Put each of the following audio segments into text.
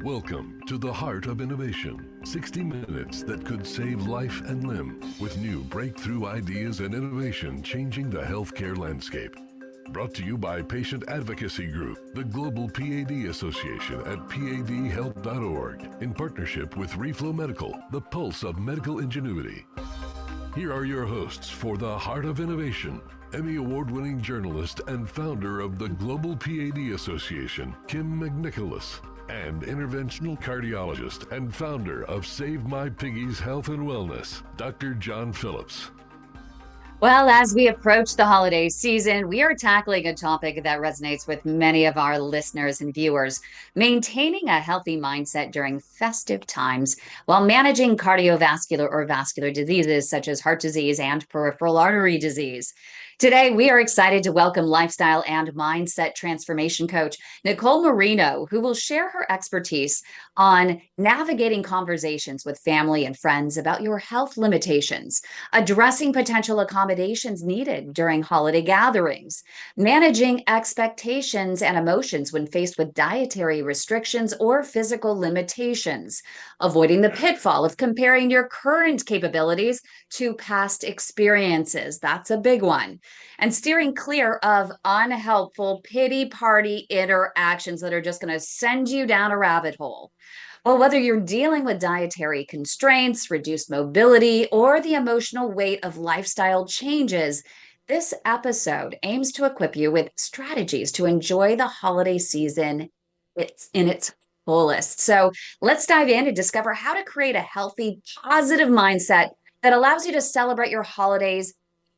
Welcome to the Heart of Innovation, 60 minutes that could save life and limb with new breakthrough ideas and innovation changing the healthcare landscape. Brought to you by Patient Advocacy Group, the Global P.A.D. Association at padhelp.org, in partnership with Reflow Medical, the pulse of medical ingenuity. Here are your hosts for the Heart of Innovation, Emmy Award-winning journalist and founder of the Global P.A.D. Association, Kim McNicholas, and interventional cardiologist and founder of Save My Piggies Health and Wellness, Dr. John Phillips. Well, as we approach the holiday season, we are tackling a topic that resonates with many of our listeners and viewers: maintaining a healthy mindset during festive times while managing cardiovascular or vascular diseases such as heart disease and peripheral artery disease. Today, we are excited to welcome lifestyle and mindset transformation coach Nicole Marino, who will share her expertise on navigating conversations with family and friends about your health limitations, addressing potential accommodations needed during holiday gatherings, managing expectations and emotions when faced with dietary restrictions or physical limitations, avoiding the pitfall of comparing your current capabilities to past experiences. That's a big one. And steering clear of unhelpful pity party interactions that are just going to send you down a rabbit hole. Well, whether you're dealing with dietary constraints, reduced mobility, or the emotional weight of lifestyle changes, this episode aims to equip you with strategies to enjoy the holiday season in its fullest. So let's dive in and discover how to create a healthy, positive mindset that allows you to celebrate your holidays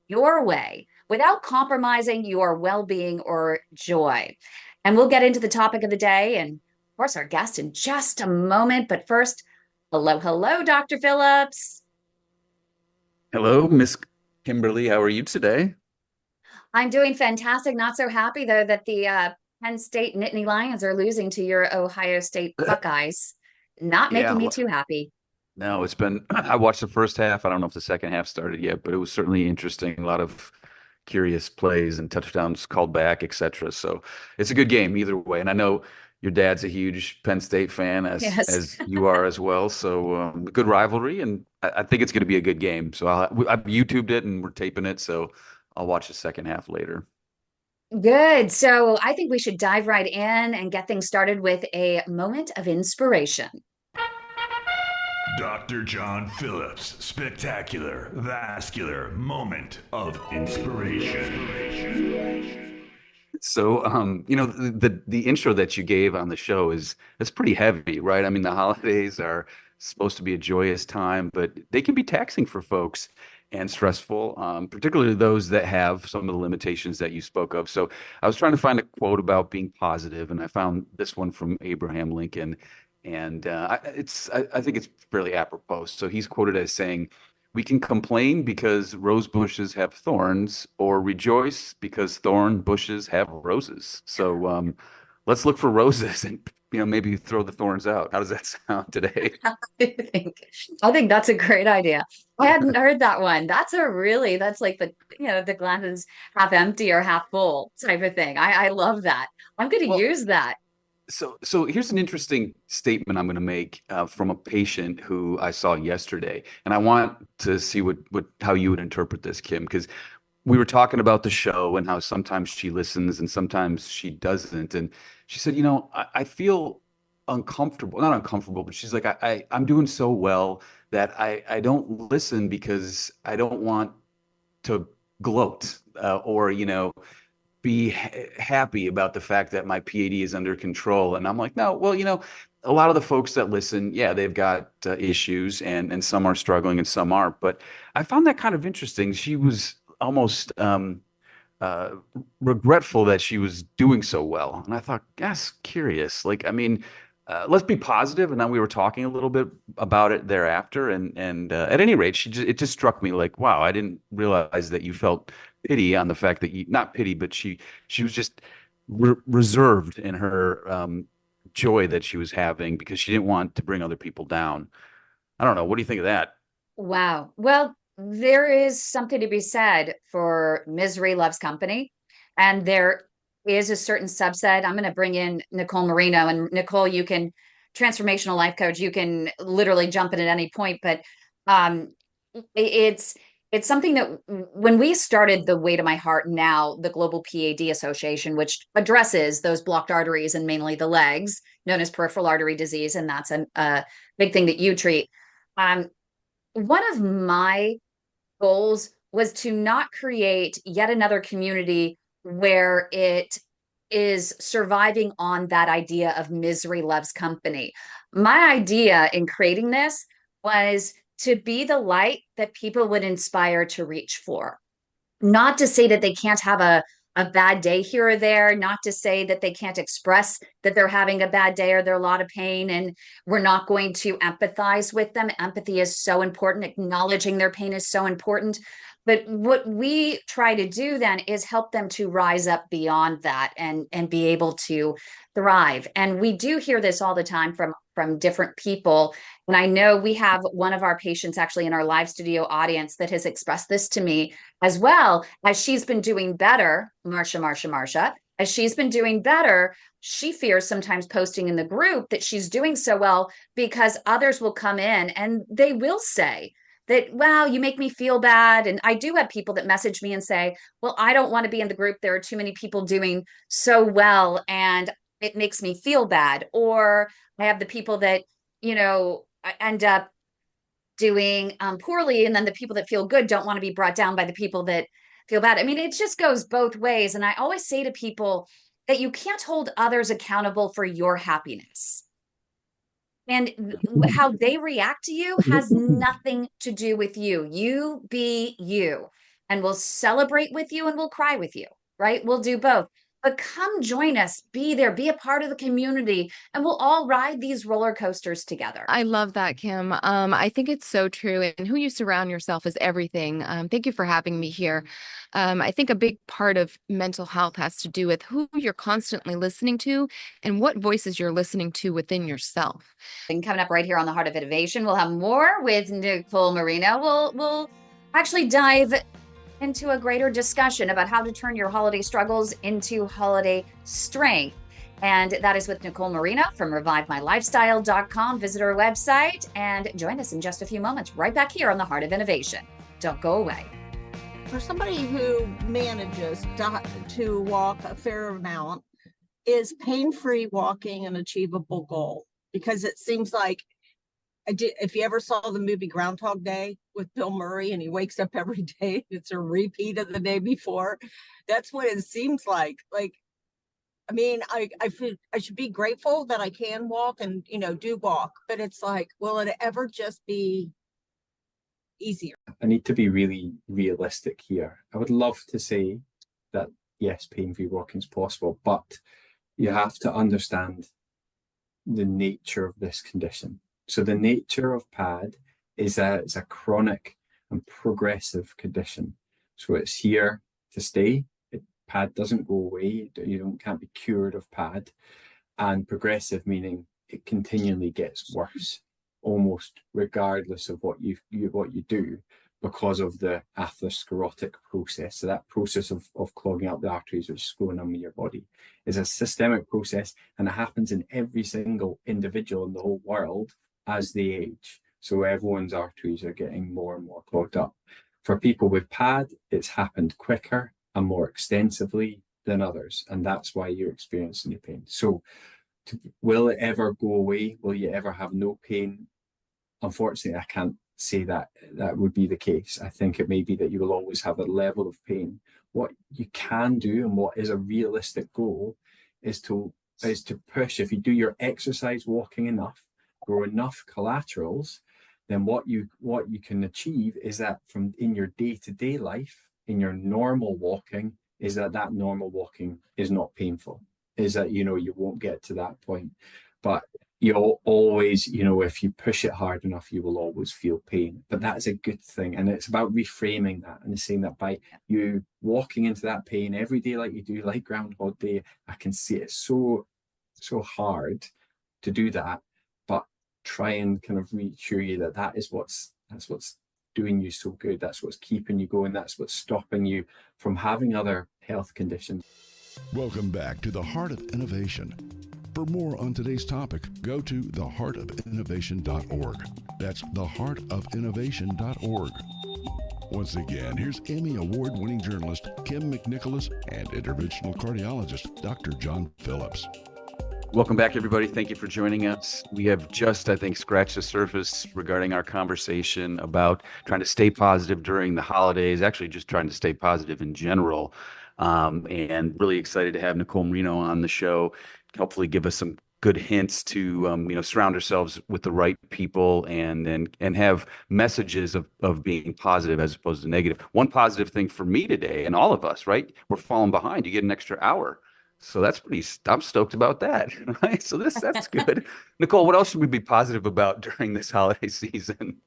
your way without compromising your well-being or joy. And we'll get into the topic of the day and, of course, our guest in just a moment. But first, hello, Dr. Phillips. Hello, Miss Kimberly. How are you today? I'm doing fantastic. Not so happy, though, that the Penn State Nittany Lions are losing to your Ohio State Buckeyes. Not Yeah, making me too happy. no, it's been, I watched the first half. I don't know if the second half started yet, but it was certainly interesting. A lot of curious plays and touchdowns called back, etc. So it's a good game either way. And I know your dad's a huge Penn State fan, as Yes. as you are as well. So good rivalry, and I think it's going to be a good game. So I've YouTubed it and we're taping it, so I'll watch the second half later. Good. So I think we should dive right in and get things started with a moment of inspiration. Dr. John Phillips' spectacular vascular moment of inspiration. So, the intro that you gave on the show is pretty heavy, right? I mean, the holidays are supposed to be a joyous time, but they can be taxing for folks and stressful, particularly those that have some of the limitations that you spoke of. So, I was trying to find a quote about being positive, and I found this one from Abraham Lincoln, and I think it's fairly apropos. So, he's quoted as saying, "We can complain because rose bushes have thorns, or rejoice because thorn bushes have roses." So let's look for roses and maybe throw the thorns out. How does that sound today? I think I think that's a great idea. I hadn't heard that one. That's like the glasses half empty or half full type of thing. I love that. I'm going to Well, use that. so here's an interesting statement I'm going to make from a patient who I saw yesterday, and I want to see what how you would interpret this, Kim, because we were talking about the show and how sometimes she listens and sometimes she doesn't. And she said, I feel uncomfortable, not uncomfortable, but she's like, I'm doing so well that I don't listen because I don't want to gloat or, be happy about the fact that my PAD is under control. And I'm like, no, well, a lot of the folks that listen, yeah, they've got issues and some are struggling and some aren't. But I found that kind of interesting. She was almost uh, regretful that she was doing so well. And I thought, that's curious. Like, I mean, let's be positive. And then we were talking a little bit about it thereafter. And at any rate, it just struck me like, wow, I didn't realize that you felt pity on the fact that not pity, but she was just reserved in her joy that she was having because she didn't want to bring other people down. I don't know. What do you think of that? Wow. Well, there is something to be said for misery loves company. And there is a certain subset. I'm going to bring in Nicole Marino. And Nicole, you can transformational life coach. You can literally jump in at any point, but um, it's something that when we started the Way to My Heart, now the Global P.A.D. Association, which addresses those blocked arteries and mainly the legs, known as peripheral artery disease, and that's a big thing that you treat. One of my goals was to not create yet another community where it is surviving on that idea of misery loves company. My idea in creating this was to be the light that people would inspire to reach for. Not to say that they can't have a bad day here or there, not to say that they can't express that they're having a bad day or they're a lot of pain, and we're not going to empathize with them. Empathy is so important. Acknowledging their pain is so important. But what we try to do then is help them to rise up beyond that and be able to thrive. And we do hear this all the time from different people. And I know we have one of our patients actually in our live studio audience that has expressed this to me as well. As she's been doing better, Marsha, as she's been doing better, she fears sometimes posting in the group that she's doing so well, because others will come in and they will say that, wow, you make me feel bad. And I do have people that message me and say, well, I don't want to be in the group. There are too many people doing so well, and it makes me feel bad. Or I have the people that, end up doing poorly, and then the people that feel good don't want to be brought down by the people that feel bad. I mean, it just goes both ways. And I always say to people that you can't hold others accountable for your happiness. And how they react to you has nothing to do with you. You be you, and we'll celebrate with you and we'll cry with you, right? We'll do both. But come join us, be there, be a part of the community, and we'll all ride these roller coasters together. I love that, Kim. I think it's so true. And who you surround yourself is everything. Thank you for having me here. I think a big part of mental health has to do with who you're constantly listening to and what voices you're listening to within yourself. And coming up right here on the Heart of Innovation, we'll have more with Nicole Marino. We'll actually dive into a greater discussion about how to turn your holiday struggles into holiday strength. And that is with Nicole Marino from revivemylifestyle.com. Visit our website and join us in just a few moments, right back here on the Heart of Innovation. Don't go away. For somebody who manages to walk a fair amount, is pain-free walking an achievable goal? Because it seems like, if you ever saw the movie Groundhog Day with Bill Murray, and he wakes up every day, it's a repeat of the day before. That's what it seems like. I mean, I feel I should be grateful that I can walk and, do walk, but it's like, will it ever just be easier? I need to be really realistic here. I would love to say that, yes, pain-free walking is possible, but you have to understand the nature of this condition. So the nature of P.A.D. is that it's a chronic and progressive condition. So it's here to stay. P.A.D. doesn't go away. Can't be cured of P.A.D. And progressive meaning it continually gets worse, almost regardless of what you do, because of the atherosclerotic process. So that process of clogging up the arteries, which is going on in your body, is a systemic process, and it happens in every single individual in the whole world as they age. So everyone's arteries are getting more and more clogged up. For people with P.A.D., it's happened quicker and more extensively than others, and that's why you're experiencing the pain. So will it ever go away? Will you ever have no pain? Unfortunately, I can't say that would be the case. I think it may be that you will always have a level of pain. What you can do, and what is a realistic goal, is to push. If you do your exercise walking enough, grow enough collaterals, then what you can achieve is that from in your day-to-day life, in your normal walking, is that normal walking is not painful, is that you won't get to that point. But you'll always, if you push it hard enough, you will always feel pain. But that's a good thing, and it's about reframing that and saying that by you walking into that pain every day like you do, like Groundhog Day, I can see it's so hard to do that, but try and kind of reassure you that that's what's doing you so good. That's what's keeping you going. That's what's stopping you from having other health conditions. Welcome back to the Heart of Innovation. For more on today's topic, go to theheartofinnovation.org. That's theheartofinnovation.org. Once again, here's Emmy Award-winning journalist Kim McNicholas and interventional cardiologist Dr. John Phillips. Welcome back, everybody. Thank you for joining us. We have just, I think, scratched the surface regarding our conversation about trying to stay positive during the holidays, actually just trying to stay positive in general. And really excited to have Nicole Marino on the show, hopefully give us some good hints to surround ourselves with the right people and have messages of being positive as opposed to negative. One positive thing for me today and all of us, right? We're falling behind. You get an extra hour. So I'm stoked about that, right? So that's good. Nicole, what else should we be positive about during this holiday season?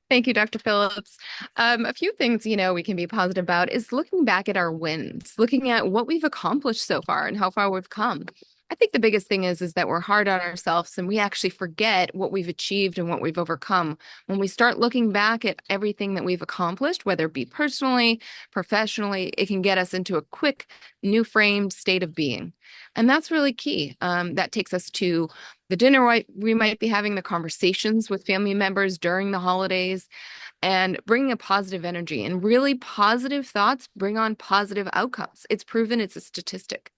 Thank you, Dr. Phillips. A few things, we can be positive about is looking back at our wins, looking at what we've accomplished so far and how far we've come. I think the biggest thing is that we're hard on ourselves and we actually forget what we've achieved and what we've overcome. When we start looking back at everything that we've accomplished, whether it be personally, professionally, it can get us into a quick, new framed state of being. And that's really key. That takes us to the dinner we might be having, the conversations with family members during the holidays, and bringing a positive energy. And really positive thoughts bring on positive outcomes. It's proven, it's a statistic.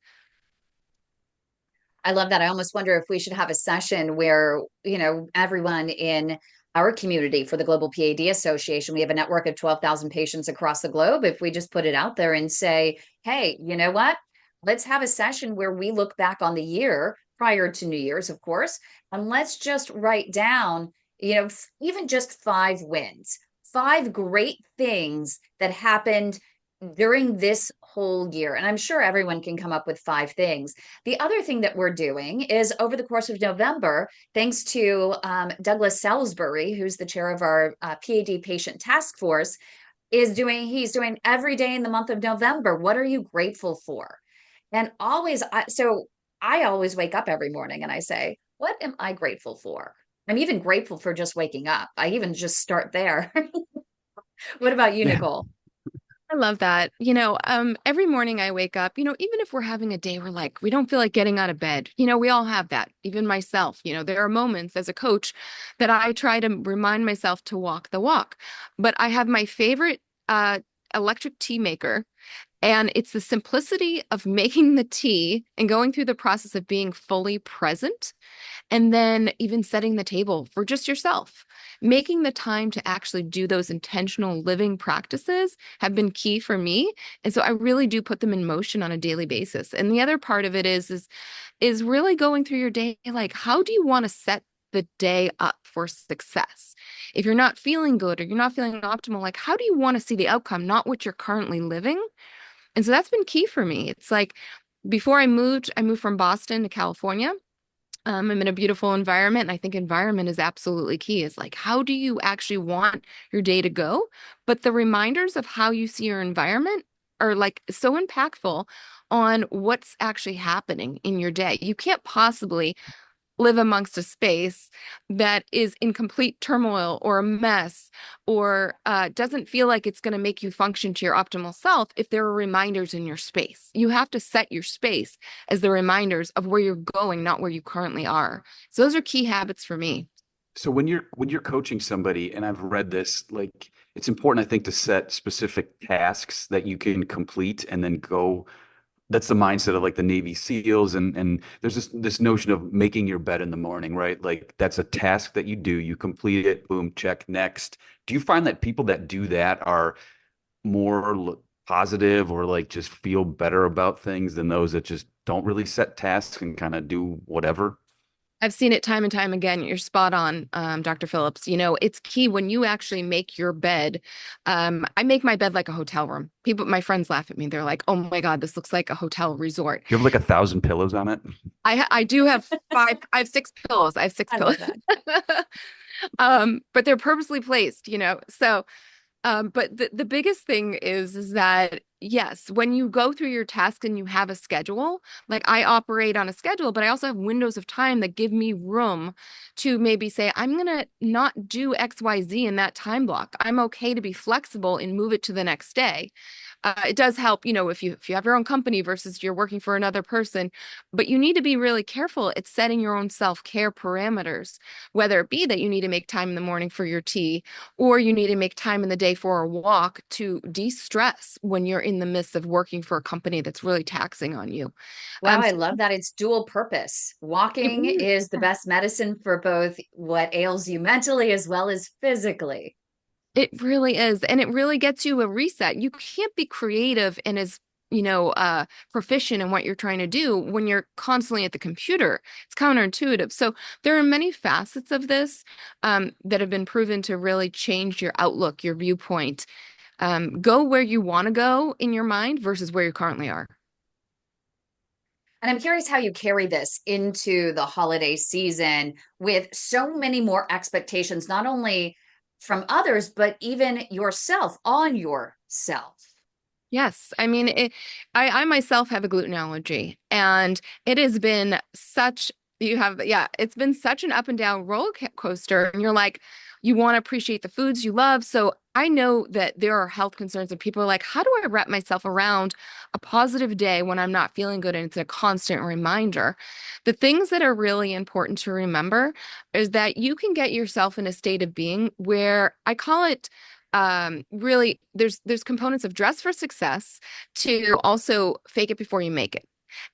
I love that. I almost wonder if we should have a session where, everyone in our community for the Global P.A.D. Association, we have a network of 12,000 patients across the globe. If we just put it out there and say, hey, you know what? Let's have a session where we look back on the year prior to New Year's, of course, and let's just write down, even just 5 wins, 5 great things that happened during this whole year. And I'm sure everyone can come up with 5 things. The other thing that we're doing is over the course of November, thanks to Douglas Salisbury, who's the chair of our P.A.D. patient task force, he's doing every day in the month of November. What are you grateful for? And I always wake up every morning and I say, what am I grateful for? I'm even grateful for just waking up. I even just start there. What about you, Nicole? I love that. Every morning I wake up, even if we're having a day where we don't feel like getting out of bed, we all have that, even myself. There are moments as a coach that I try to remind myself to walk the walk. But I have my favorite electric tea maker. And it's the simplicity of making the tea and going through the process of being fully present. And then even setting the table for just yourself, making the time to actually do those intentional living practices have been key for me. And so I really do put them in motion on a daily basis. And the other part of it is really going through your day. How do you want to set the day up for success? If you're not feeling good or you're not feeling optimal, how do you want to see the outcome, not what you're currently living? And so that's been key for me. It's before I moved from Boston to California. I'm in a beautiful environment. And I think environment is absolutely key. It's how do you actually want your day to go? But the reminders of how you see your environment are so impactful on what's actually happening in your day. You can't possibly live amongst a space that is in complete turmoil or a mess or doesn't feel like it's going to make you function to your optimal self if there are reminders in your space. You have to set your space as the reminders of where you're going, not where you currently are. So those are key habits for me. So when you're coaching somebody, and I've read this, it's important, I think, to set specific tasks that you can complete and then go. That's the mindset of the Navy SEALs. And there's this notion of making your bed in the morning, right? That's a task that you do, you complete it, boom, check, next. Do you find that people that do that are more positive or just feel better about things than those that just don't really set tasks and kind of do whatever? I've seen it time and time again. You're spot on, Dr. Phillips. It's key when you actually make your bed. I make my bed like a hotel room. My friends laugh at me. They're like, "Oh my God, this looks like a hotel resort." You have 1,000 pillows on it? I do have 5. I have 6 pillows. I have 6 pillows. But they're purposely placed. So. But the biggest thing is that yes, when you go through your tasks and you have a schedule, like I operate on a schedule, but I also have windows of time that give me room to maybe say, I'm going to not do XYZ in that time block. I'm okay to be flexible and move it to the next day. It does help, if you have your own company versus you're working for another person, but you need to be really careful at setting your own self-care parameters, whether it be that you need to make time in the morning for your tea, or you need to make time in the day for a walk to de-stress when you're in the midst of working for a company that's really taxing on you. Wow, I So love that. It's dual purpose. it Walking really is the best medicine for both what ails you mentally as well as physically. It really is. And it really gets you a reset. You can't be creative and as, proficient in what you're trying to do when you're constantly at the computer. It's counterintuitive. So there are many facets of this that have been proven to really change your outlook, your viewpoint. Go where you want to go in your mind versus where you currently are. And I'm curious how you carry this into the holiday season with so many more expectations, not only from others, but even yourself on yourself. Yes. I mean, I myself have a gluten allergy, and it has been it's been such an up and down roller coaster. And you're like, you want to appreciate the foods you love. So I know that there are health concerns and people are like, how do I wrap myself around a positive day when I'm not feeling good? And it's a constant reminder. The things that are really important to remember is that you can get yourself in a state of being where I call it really there's components of dress for success to also fake it before you make it.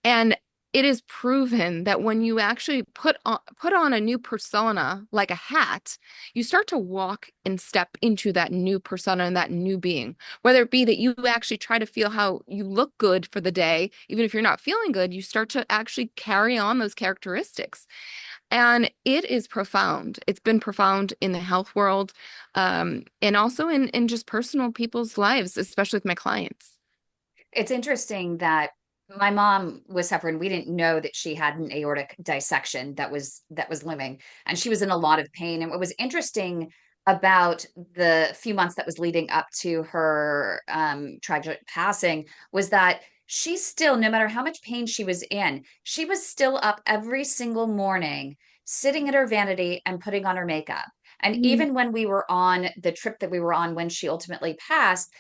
And it is proven that when you actually put on a new persona like a hat, you start to walk and step into that new persona and that new being, whether it be that you actually try to feel how you look good for the day. Even if you're not feeling good, you start to actually carry on those characteristics. And it is profound. It's been profound in the health world, and also in just personal people's lives, especially with my clients. It's interesting that my mom was suffering. We didn't know that she had an aortic dissection that was looming, and she was in a lot of pain. And what was interesting about the few months that was leading up to her tragic passing was that she still, no matter how much pain she was in, she was still up every single morning, sitting at her vanity and putting on her makeup. And even when we were on the trip that we were on when she ultimately passed,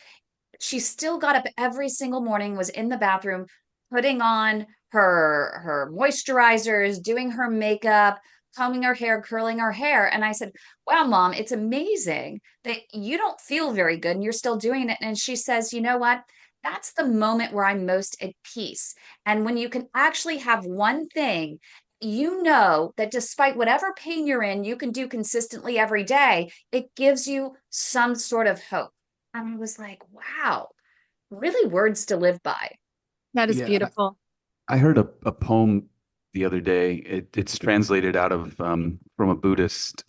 she still got up every single morning, was in the bathroom, putting on her moisturizers, doing her makeup, combing her hair, curling her hair. And I said, wow, Mom, it's amazing that you don't feel very good and you're still doing it. And she says, you know what? That's the moment where I'm most at peace. And when you can actually have one thing, you know that despite whatever pain you're in, you can do consistently every day, it gives you some sort of hope. And I was like, wow, really words to live by. That is Yeah, beautiful. I heard a poem the other day. It's translated out of from a Buddhist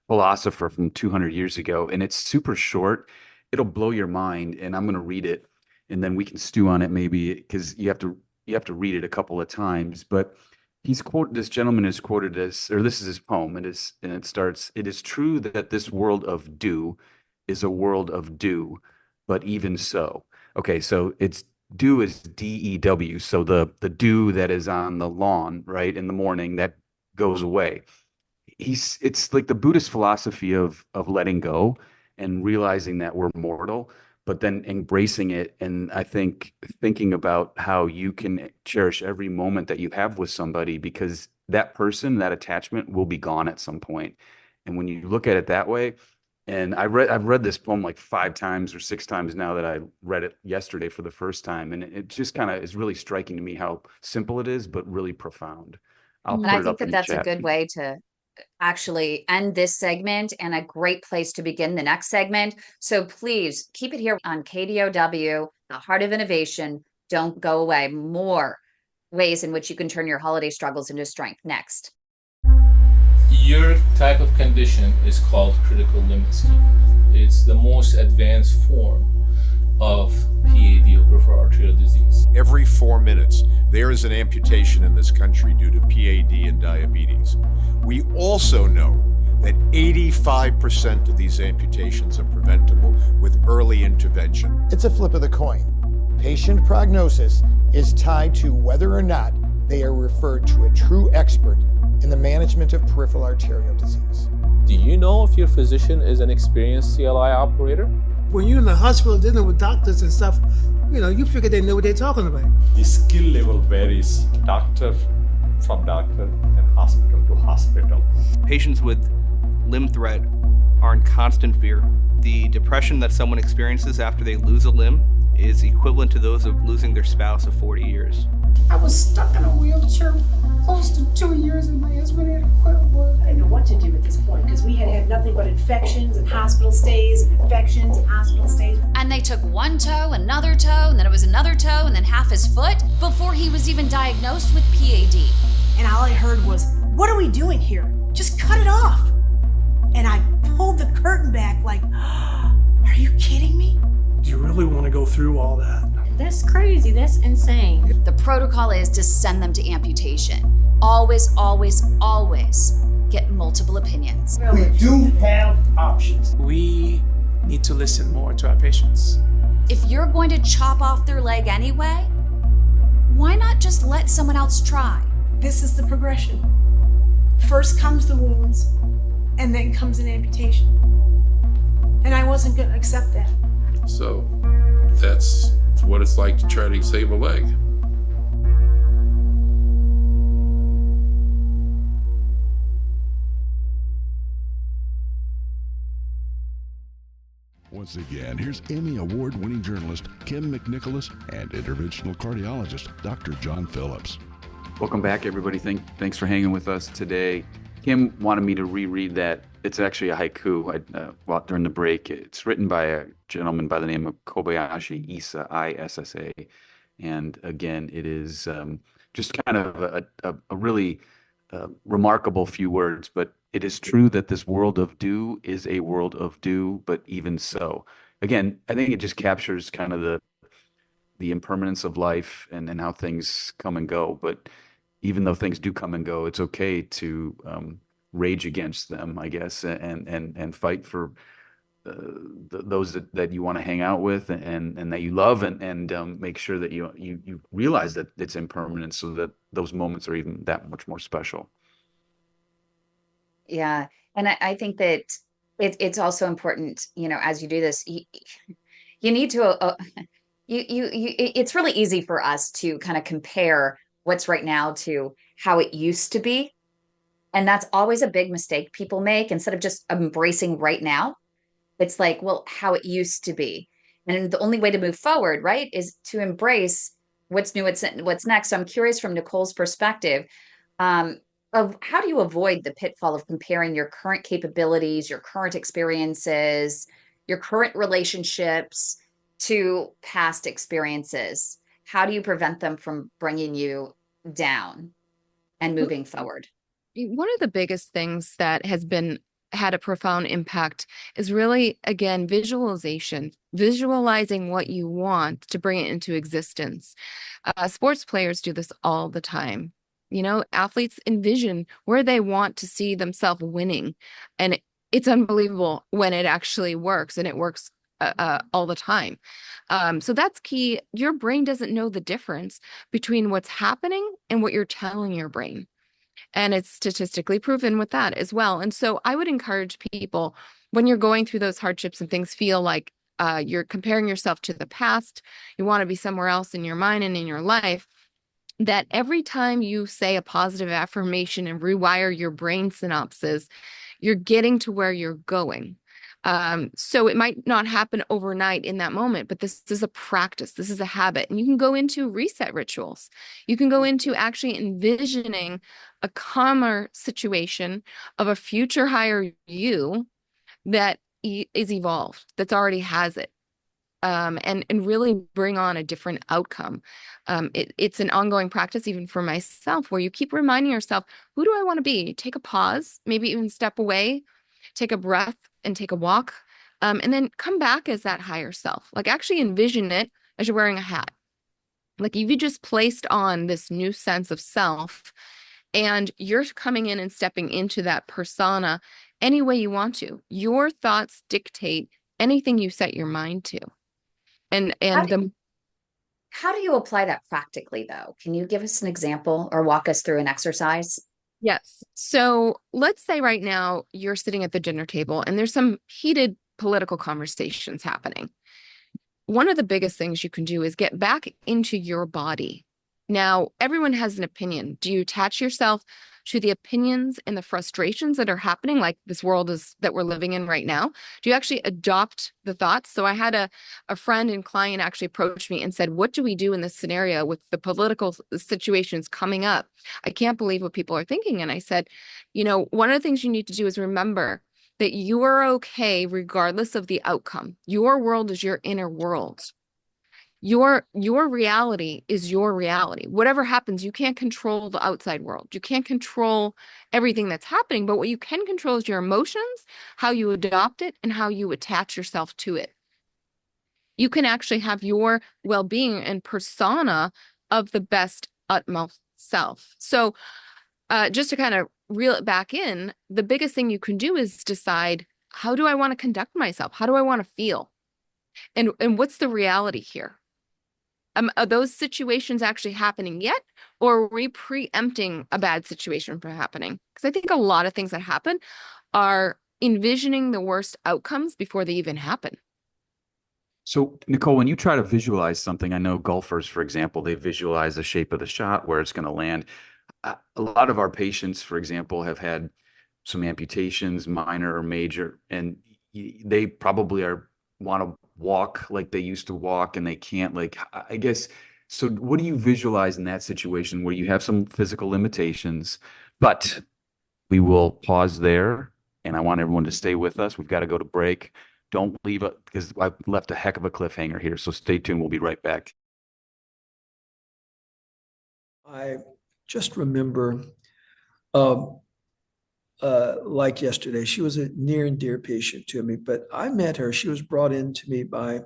philosopher from 200 years ago, and it's super short. It'll blow your mind, and I'm going to read it, and then we can stew on it maybe because you have to read it a couple of times. But this gentleman is quoted as, or this is his poem, and it starts, "It is true that this world of do is a world of do, but even so." Okay, so it's dew is DEW. So the dew that is on the lawn, right, in the morning, that goes away. It's like the Buddhist philosophy of letting go and realizing that we're mortal, but then embracing it. And I think thinking about how you can cherish every moment that you have with somebody, because that person, that attachment will be gone at some point. And when you look at it that way, and I've read this poem like 5 times or 6 times now that I read it yesterday for the first time. And it just kind of is really striking to me how simple it is, but really profound. I'll And put I it think up in that the that's a chat. good way to actually end this segment and a great place to begin the next segment. So please keep it here on KDOW, the heart of innovation. Don't go away. More ways in which you can turn your holiday struggles into strength next. Your type of condition is called critical limb ischemia. It's the most advanced form of P.A.D. or peripheral arterial disease. Every 4 minutes, there is an amputation in this country due to P.A.D. and diabetes. We also know that 85% of these amputations are preventable with early intervention. It's a flip of the coin. patient prognosis is tied to whether or not they are referred to a true expert in the management of peripheral arterial disease. Do you know if your physician is an experienced CLI operator? When you're in the hospital dealing with doctors and stuff, you figure they know what they're talking about. The skill level varies doctor from doctor and hospital to hospital. Patients with limb threat are in constant fear. The depression that someone experiences after they lose a limb is equivalent to those of losing their spouse of 40 years. I was stuck in a wheelchair close to 2 years and my husband had to quit work. I didn't know what to do at this point because we had had nothing but infections and hospital stays and infections and hospital stays. And they took one toe, another toe, and then it was another toe, and then half his foot before he was even diagnosed with P.A.D. And all I heard was, "What are we doing here? Just cut it off." And I pulled the curtain back like, "Are you kidding me?" Do you really want to go through all that? That's crazy. That's insane. The protocol is to send them to amputation. Always, always, always get multiple opinions. We do have options. We need to listen more to our patients. If you're going to chop off their leg anyway, why not just let someone else try? This is the progression. First comes the wounds, and then comes an amputation. And I wasn't going to accept that. So that's what it's like to try to save a leg. Once again, here's Emmy Award-winning journalist Kim McNicholas and interventional cardiologist Dr. John Phillips. Welcome back, everybody. Thanks for hanging with us today. Kim wanted me to reread that. It's actually a haiku during the break. It's written by a gentleman by the name of Kobayashi Issa, I-S-S-A. And again, it is just kind of a really remarkable few words, but it is true that this world of do is a world of do, but even so. Again, I think it just captures kind of the impermanence of life and how things come and go. But even though things do come and go, it's okay to rage against them, I guess, and fight for those that you want to hang out with and that you love, and make sure that you realize that it's impermanent, so that those moments are even that much more special. Yeah. And I think that it's also important, as you do this, you need to, it's really easy for us to kind of compare what's right now to how it used to be. And that's always a big mistake people make. Instead of just embracing right now, it's like, well, how it used to be. And the only way to move forward, right, is to embrace what's new, what's next. So I'm curious from Nicole's perspective, of how do you avoid the pitfall of comparing your current capabilities, your current experiences, your current relationships to past experiences? How do you prevent them from bringing you down and moving forward? One of the biggest things that has had a profound impact is really, again, visualization, visualizing what you want to bring it into existence. Sports players do this all the time. Athletes envision where they want to see themselves winning. And it's unbelievable when it actually works, and it works all the time. So that's key. Your brain doesn't know the difference between what's happening and what you're telling your brain. And it's statistically proven with that as well. And so I would encourage people, when you're going through those hardships and things feel like you're comparing yourself to the past, you want to be somewhere else in your mind and in your life, that every time you say a positive affirmation and rewire your brain synapses, you're getting to where you're going. So it might not happen overnight in that moment, but this is a practice. This is a habit. And you can go into reset rituals. You can go into actually envisioning a calmer situation of a future higher you that is evolved, that's already has it. And really bring on a different outcome. It's an ongoing practice, even for myself, where you keep reminding yourself, who do I want to be? Take a pause, maybe even step away, take a breath and take a walk, and then come back as that higher self. Like, actually envision it as you're wearing a hat. Like, if you just placed on this new sense of self and you're coming in and stepping into that persona any way you want to. Your thoughts dictate anything you set your mind to. And How do you apply that practically, though? Can you give us an example or walk us through an exercise? Yes. So let's say right now you're sitting at the dinner table and there's some heated political conversations happening. One of the biggest things you can do is get back into your body. Now, everyone has an opinion. Do you attach yourself to the opinions and the frustrations that are happening, like this world is that we're living in right now? Do you actually adopt the thoughts? So I had a friend and client actually approach me and said, what do we do in this scenario with the political situations coming up? I can't believe what people are thinking. And I said, one of the things you need to do is remember that you are okay regardless of the outcome. Your world is your inner world. Your reality is your reality. Whatever happens, you can't control the outside world. You can't control everything that's happening, but what you can control is your emotions, how you adopt it, and how you attach yourself to it. You can actually have your well-being and persona of the best utmost self. So just to kind of reel it back in, the biggest thing you can do is decide, how do I want to conduct myself? How do I want to feel? And what's the reality here? Are those situations actually happening yet? Or are we preempting a bad situation from happening? Because I think a lot of things that happen are envisioning the worst outcomes before they even happen. So, Nicole, when you try to visualize something, I know golfers, for example, they visualize the shape of the shot, where it's going to land. A lot of our patients, for example, have had some amputations, minor or major, and they probably want to walk like they used to walk, and they can't. Like, I guess, so what do you visualize in that situation where you have some physical limitations? But we will pause there, and I want everyone to stay with us. We've got to go to break. Don't leave it, because I've left a heck of a cliffhanger here. So stay tuned. We'll be right back. I just remember, like yesterday, she was a near and dear patient to me, but I met her. She was brought in to me by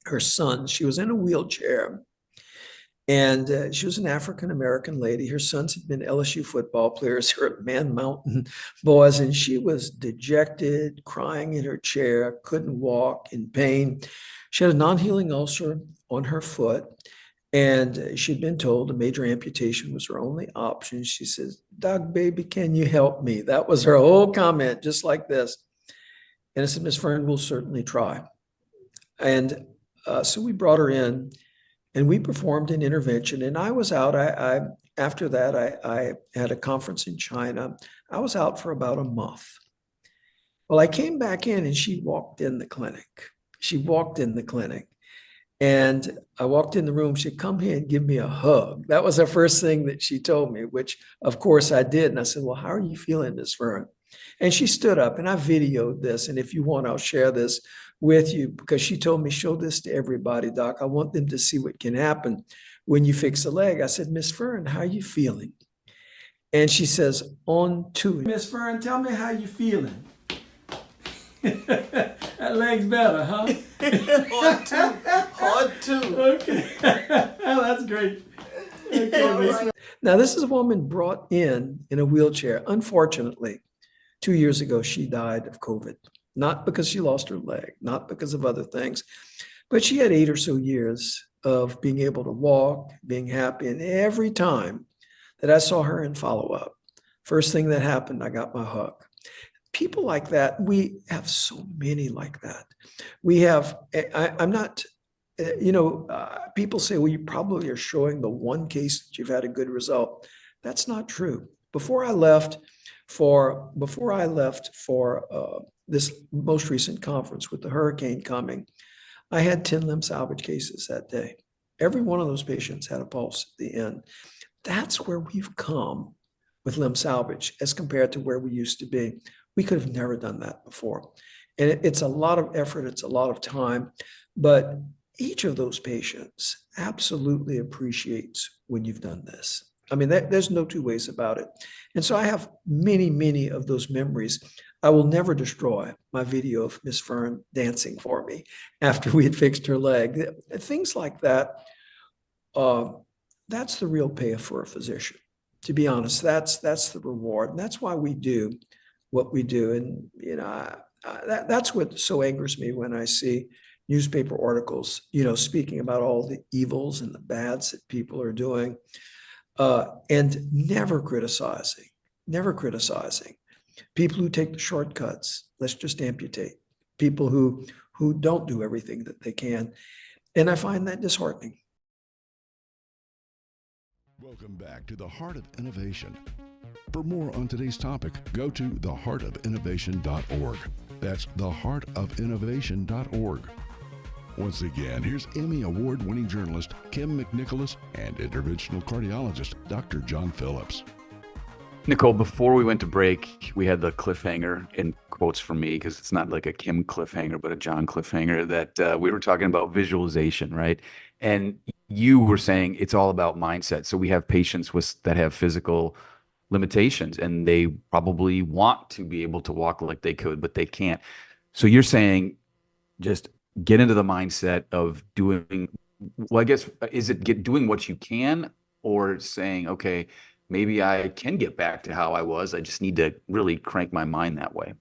her son. She was in a wheelchair, and she was an African-American lady. Her sons had been LSU football players here at Man Mountain Boys, and she was dejected, crying in her chair, couldn't walk, in pain. She had a non-healing ulcer on her foot, and she'd been told a major amputation was her only option. She says, "Doc, baby, can you help me?" That was her whole comment, just like this. And I said, "Miss Fern, we'll certainly try." And so we brought her in, and we performed an intervention. And I was out. After that, I had a conference in China. I was out for about a month. Well, I came back in, and she walked in the clinic. And I walked in the room. She said, "Come here and give me a hug." That was the first thing that she told me, which of course I did. And I said, "Well, how are you feeling, Miss Fern?" And she stood up, and I videoed this. And if you want, I'll share this with you, because she told me, "Show this to everybody, Doc. I want them to see what can happen when you fix a leg." I said, "Miss Fern, how are you feeling?" And she says, "On to it." "Miss Fern, tell me how you feeling." That leg's better, huh? On two. Okay. That's great. Okay, now, this is a woman brought in a wheelchair. Unfortunately, 2 years ago, she died of COVID. Not because she lost her leg, not because of other things, but she had 8 or so years of being able to walk, being happy. And every time that I saw her in follow-up, first thing that happened, I got my hug. People like that, we have so many like that. We have, I'm not, people say, "Well, you probably are showing the one case that you've had a good result." That's not true. Before I left for this most recent conference with the hurricane coming, I had 10 limb salvage cases that day. Every one of those patients had a pulse at the end. That's where we've come with limb salvage as compared to where we used to be. We could have never done that before. And it's a lot of effort, it's a lot of time, but each of those patients absolutely appreciates when you've done this. I mean, there's no two ways about it. And so I have many, many of those memories. I will never destroy my video of Miss Fern dancing for me after we had fixed her leg. Things like that, that's the real pay for a physician. To be honest, that's the reward. And that's why we do what we do. And, that's what so angers me when I see, newspaper articles, speaking about all the evils and the bads that people are doing, and never criticizing people who take the shortcuts. Let's just amputate. People who don't do everything that they can. And I find that disheartening. Welcome back to the Heart of Innovation. For more on today's topic, go to theheartofinnovation.org. That's theheartofinnovation.org. Once again, here's Emmy Award-winning journalist Kim McNicholas and interventional cardiologist Dr. John Phillips. Nicole, before we went to break, we had the cliffhanger in quotes from me, because it's not like a Kim cliffhanger, but a John cliffhanger, that we were talking about visualization, right? And you were saying it's all about mindset. So we have patients that have physical limitations, and they probably want to be able to walk like they could, but they can't. So you're saying just get into the mindset of doing, well, I guess, is it doing what you can, or saying, okay, maybe I can get back to how I was. I just need to really crank my mind that way.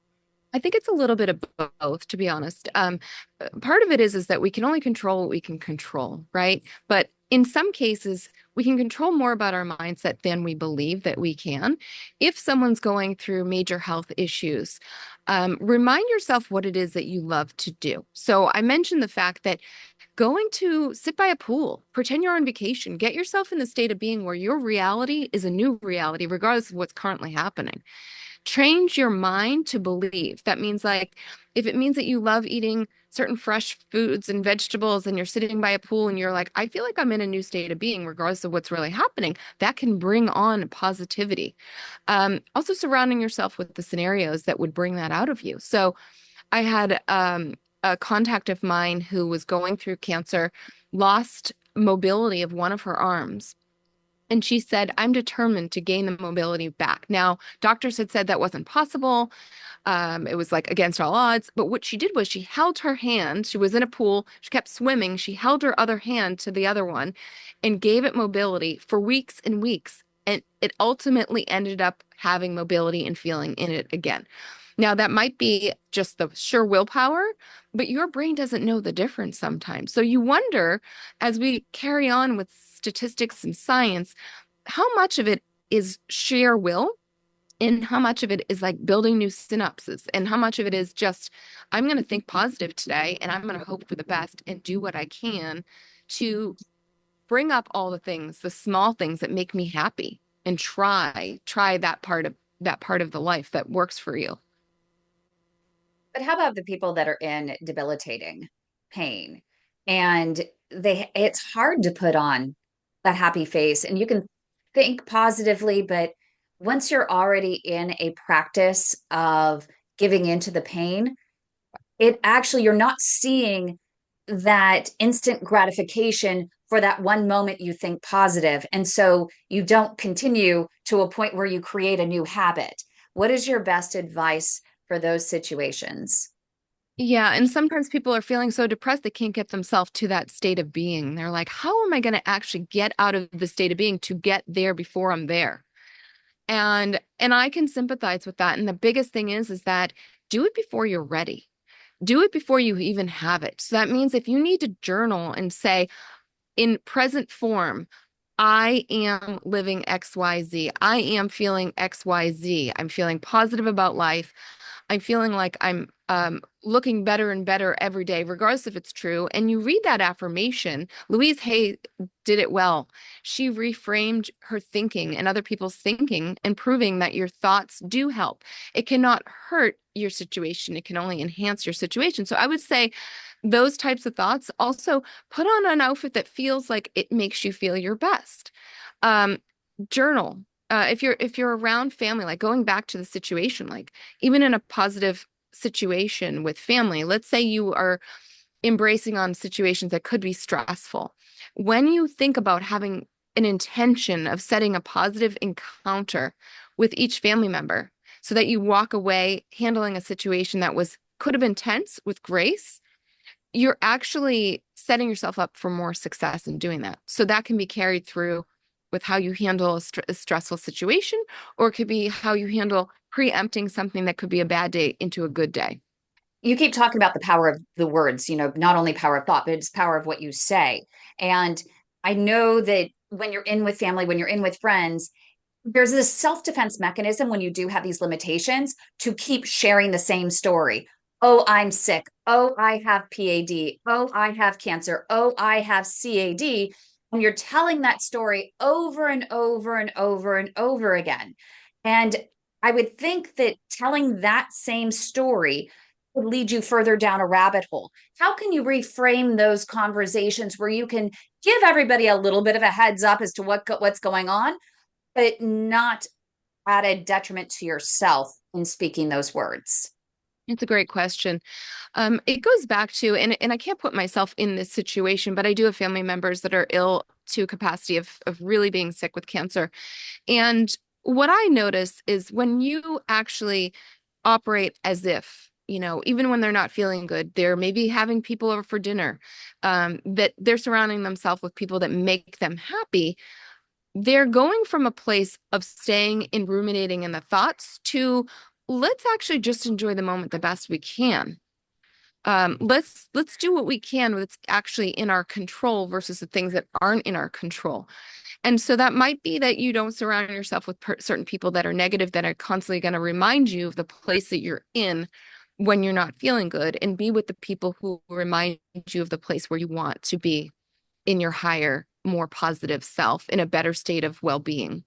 I think it's a little bit of both, to be honest. Part of it is that we can only control what we can control, right? But in some cases, we can control more about our mindset than we believe that we can. If someone's going through major health issues, remind yourself what it is that you love to do. So I mentioned the fact that going to sit by a pool, pretend you're on vacation, get yourself in the state of being where your reality is a new reality, regardless of what's currently happening. Change your mind to believe. That means, like, if it means that you love eating certain fresh foods and vegetables, and you're sitting by a pool and you're like, I feel like I'm in a new state of being, regardless of what's really happening, that can bring on positivity. Also surrounding yourself with the scenarios that would bring that out of you. So I had a contact of mine who was going through cancer, lost mobility of one of her arms. And she said, I'm determined to gain the mobility back. Now, doctors had said that wasn't possible. It was like against all odds. But what she did was she held her hand. She was in a pool. She kept swimming. She held her other hand to the other one and gave it mobility for weeks and weeks. And it ultimately ended up having mobility and feeling in it again. Now, that might be just the sheer willpower, but your brain doesn't know the difference sometimes. So you wonder, as we carry on with statistics and science, how much of it is sheer will and how much of it is like building new synapses, and how much of it is just, I'm going to think positive today and I'm going to hope for the best and do what I can to bring up all the things, the small things that make me happy, and try that part of the life that works for you. But how about the people that are in debilitating pain, and it's hard to put on that happy face, and you can think positively, but once you're already in a practice of giving into the pain, you're not seeing that instant gratification for that one moment you think positive. And so you don't continue to a point where you create a new habit. What is your best advice for those situations? Yeah, and sometimes people are feeling so depressed they can't get themselves to that state of being. They're like, how am I going to actually get out of the state of being to get there before I'm there? And I can sympathize with that. And the biggest thing is that do it before you're ready. Do it before you even have it. So that means if you need to journal and say, in present form, I am living XYZ. I am feeling XYZ. I'm feeling positive about life. I'm feeling like I'm looking better and better every day, regardless if it's true. And you read that affirmation. Louise Hay did it well. She reframed her thinking and other people's thinking, and proving that your thoughts do help. It cannot hurt your situation. It can only enhance your situation. So I would say those types of thoughts. Also, put on an outfit that feels like it makes you feel your best. Journal. If you're around family, like going back to the situation, like even in a positive situation with family, let's say you are embracing on situations that could be stressful. When you think about having an intention of setting a positive encounter with each family member, so that you walk away handling a situation that could have been tense with grace, you're actually setting yourself up for more success in doing that. So that can be carried through with how you handle a stressful situation, or it could be how you handle preempting something that could be a bad day into a good day. you keep talking about the power of the words, not only power of thought, but it's power of what you say. And I know that when you're in with family, when you're in with friends, there's this self-defense mechanism when you do have these limitations to keep sharing the same story. Oh, I'm sick. Oh, I have PAD. Oh, I have cancer. Oh, I have CAD. And you're telling that story over and over and over and over again. And I would think that telling that same story would lead you further down a rabbit hole. How can you reframe those conversations where you can give everybody a little bit of a heads up as to what's going on, but not at a detriment to yourself in speaking those words? It's a great question. It goes back to, and I can't put myself in this situation, but I do have family members that are ill to a capacity of really being sick with cancer. And what I notice is when you actually operate as if, even when they're not feeling good, they're maybe having people over for dinner, that they're surrounding themselves with people that make them happy. They're going from a place of staying and ruminating in the thoughts to let's actually just enjoy the moment the best we can. Let's do what we can that's actually in our control versus the things that aren't in our control. And so that might be that you don't surround yourself with certain people that are negative, that are constantly going to remind you of the place that you're in when you're not feeling good, and be with the people who remind you of the place where you want to be in your higher, more positive self, in a better state of well-being.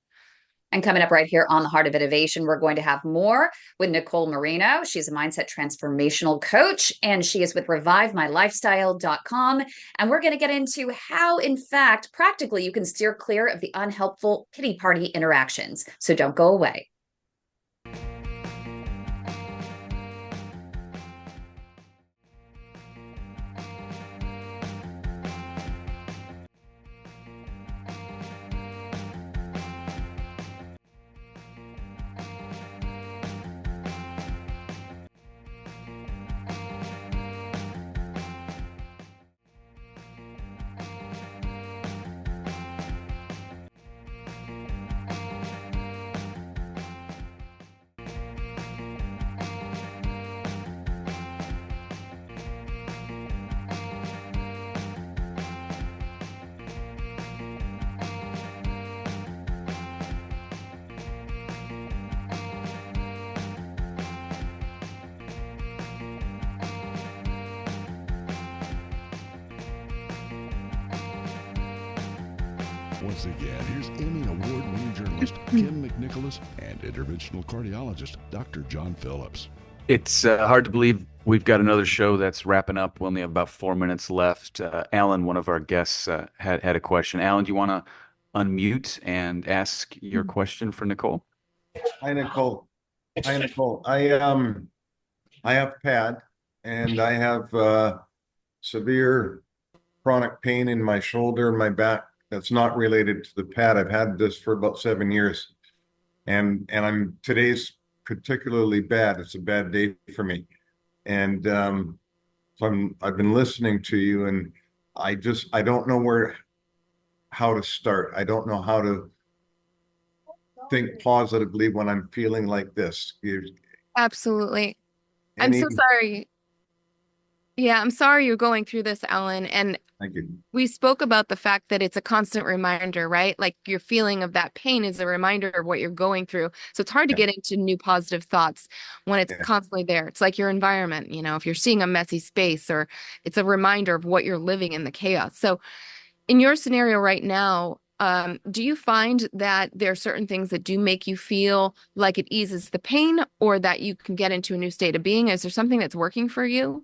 And coming up right here on The Heart of Innovation, we're going to have more with Nicole Marino. She's a mindset transformational coach, and she is with revivemylifestyle.com. And we're going to get into how, in fact, practically you can steer clear of the unhelpful pity party interactions. So don't go away. Once again, here's Emmy Award-winning journalist Kim McNicholas and interventional cardiologist Dr. John Phillips. It's hard to believe we've got another show that's wrapping up. We only have about 4 minutes left. Alan, one of our guests, had a question. Alan, do you want to unmute and ask your question for Nicole? Hi, Nicole. Hi, Nicole. I have P.A.D, and I have severe chronic pain in my shoulder and my back that's not related to the P.A.D. I've had this for about 7 years, and today's particularly bad. It's a bad day for me, and so I've been listening to you, and I don't know how to start. I don't know how to think positively when I'm feeling like this. Absolutely. I'm so sorry. Yeah, I'm sorry you're going through this, Alan. And thank you. We spoke about the fact that it's a constant reminder, right? Like your feeling of that pain is a reminder of what you're going through. So it's hard to get into new positive thoughts when it's constantly there. It's like your environment, if you're seeing a messy space, or it's a reminder of what you're living in, the chaos. So in your scenario right now, do you find that there are certain things that do make you feel like it eases the pain, or that you can get into a new state of being? Is there something that's working for you?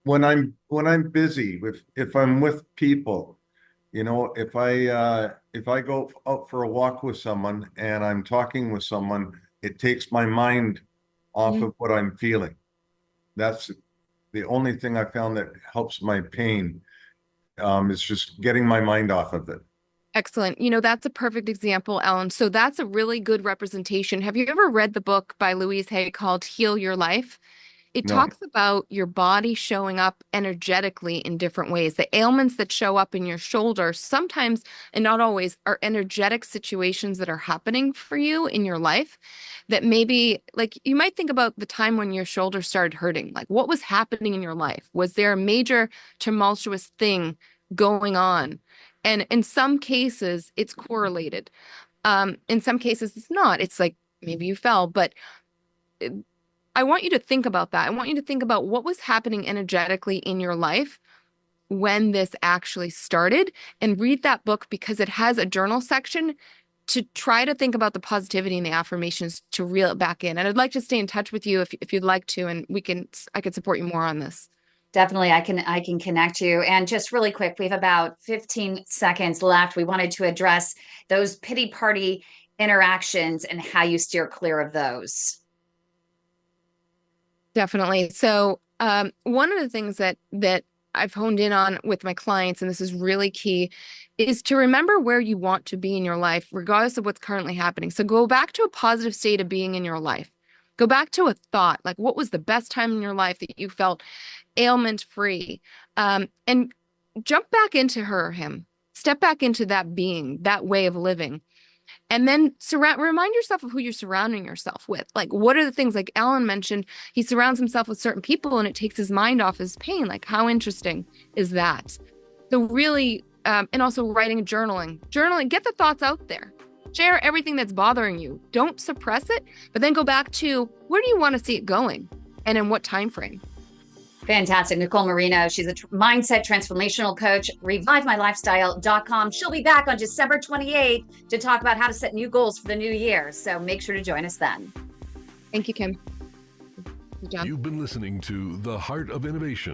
When I'm busy, if I'm with people, if I go out for a walk with someone and I'm talking with someone, it takes my mind off of what I'm feeling. That's the only thing I found that helps my pain, is just getting my mind off of it. Excellent. That's a perfect example, Ellen. So that's a really good representation. Have you ever read the book by Louise Hay called Heal Your Life? it No. talks about your body showing up energetically in different ways. The ailments that show up in your shoulder sometimes, and not always, are energetic situations that are happening for you in your life that maybe, like, you might think about the time when your shoulder started hurting. Like, what was happening in your life? Was there a major tumultuous thing going on? And in some cases, it's correlated. In some cases, it's not. It's like maybe you fell, but I want you to think about that. I want you to think about what was happening energetically in your life when this actually started, and read that book because it has a journal section to try to think about the positivity and the affirmations to reel it back in. And I'd like to stay in touch with you if you'd like to, and I could support you more on this. Definitely, I can connect you. And just really quick, we have about 15 seconds left. We wanted to address those pity party interactions and how you steer clear of those. Definitely. So one of the things that I've honed in on with my clients, and this is really key, is to remember where you want to be in your life, regardless of what's currently happening. So go back to a positive state of being in your life. Go back to a thought, like what was the best time in your life that you felt ailment-free, and jump back into her or him. Step back into that being, that way of living. And then remind yourself of who you're surrounding yourself with. Like, what are the things, like Alan mentioned, he surrounds himself with certain people and it takes his mind off his pain. Like, how interesting is that? So really, and also writing and journaling, get the thoughts out there. Share everything that's bothering you. Don't suppress it, but then go back to where do you want to see it going and in what time frame? Fantastic. Nicole Marino, she's a mindset transformational coach, revivemylifestyle.com. She'll be back on December 28th to talk about how to set new goals for the new year. So make sure to join us then. Thank you, Kim. You've been listening to The Heart of Innovation